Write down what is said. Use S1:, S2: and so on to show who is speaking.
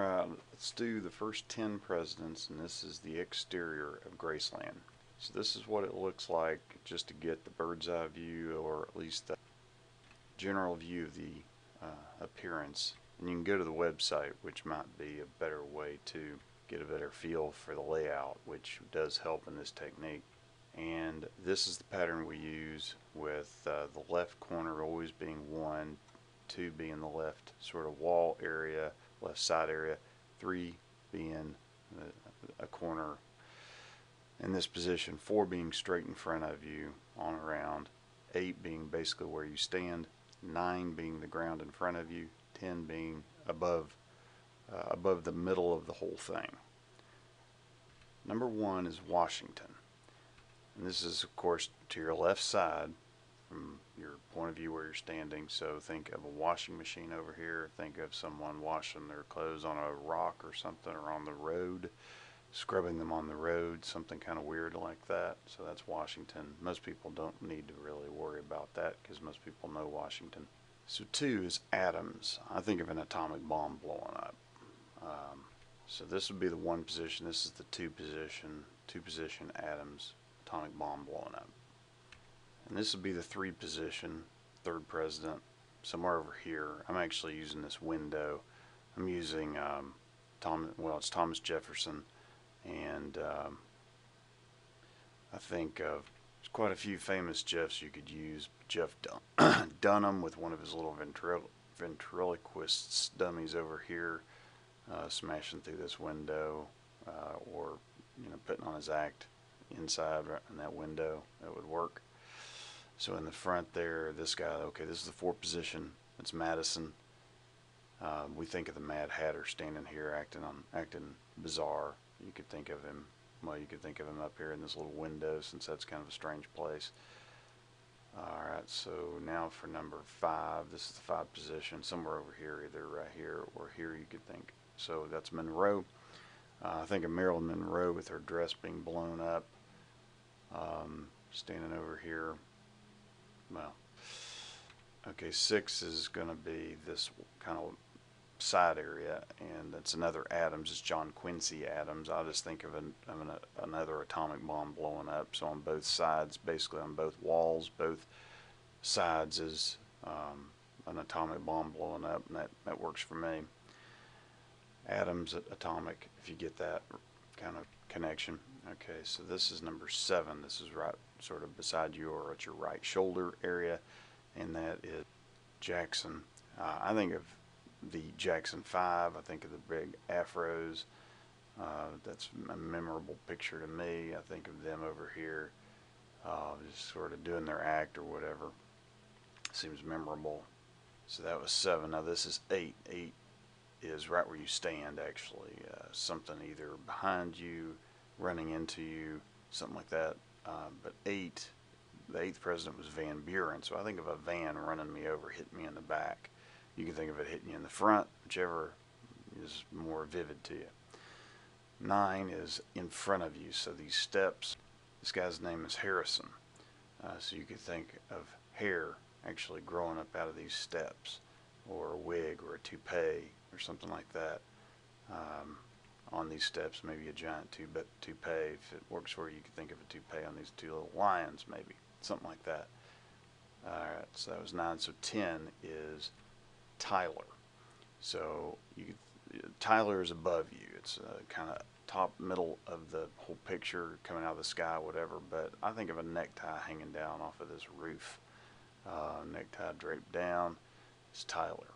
S1: Alright, let's do the first 10 presidents, and this is the exterior of Graceland. So this is what it looks like just to get the bird's eye view, or at least the general view of the appearance. And you can go to the website, which might be a better way to get a better feel for the layout, which does help in this technique. And this is the pattern we use, with the left corner always being 1, 2 being the left sort of wall area, left side area, 3 being a corner in this position, 4 being straight in front of you on around, 8 being basically where you stand, 9 being the ground in front of you, 10 being above the middle of the whole thing. Number 1 is Washington, and this is of course to your left side from your point of view where you're standing. So think of a washing machine over here, think of someone washing their clothes on a rock or something, or on the road, scrubbing them on the road, something kind of weird like that. So that's Washington. Most people don't need to really worry about that because most people know Washington. So 2 is Adams. I think of an atomic bomb blowing up. So this would be the 1 position. This is the 2 position. 2 position Adams, atomic bomb blowing up. And this would be the 3 position, 3rd president, somewhere over here. I'm actually using this window. I'm using it's Thomas Jefferson, and I think of there's quite a few famous Jeffs you could use. Jeff Dunham with one of his little ventriloquists dummies over here, smashing through this window, or putting on his act inside right in that window. That would work. So in the front there, this guy, okay, this is the 4th position. It's Madison. We think of the Mad Hatter standing here acting bizarre. You could think of him, you could think of him up here in this little window, since that's kind of a strange place. Alright, so now for number 5, this is the 5 position, somewhere over here, either right here or here, you could think. So that's Monroe. I think of Marilyn Monroe with her dress being blown up, standing over here. Well, okay, 6 is going to be this kind of side area, and that's another Adams. It's John Quincy Adams. I just think of another atomic bomb blowing up. So on both sides, basically on both walls, both sides is an atomic bomb blowing up, and that works for me. Adams, atomic, if you get that kind of connection. Okay, so this is number 7. This is right sort of beside you, or at your right shoulder area, and that is Jackson. I think of the Jackson 5. I think of the big afros. That's a memorable picture to me. I think of them over here, just sort of doing their act or whatever. Seems memorable. So that was 7. Now this is 8. 8 is right where you stand, actually. Something either behind you, running into you, something like that. But 8, the 8th president was Van Buren. So I think of a van running me over, hitting me in the back. You can think of it hitting you in the front, whichever is more vivid to you. 9 is in front of you. So these steps, this guy's name is Harrison. So you could think of hair actually growing up out of these steps, or a wig or a toupee or something like that on these steps. Maybe a giant toupee. If it works for you, you could think of a toupee on these 2 little lions, maybe something like that. Alright, so that was 9. So 10 is Tyler. So Tyler is above you. It's kind of top middle of the whole picture, coming out of the sky, whatever. But I think of a necktie hanging down off of this roof. Necktie draped down. It's Tyler.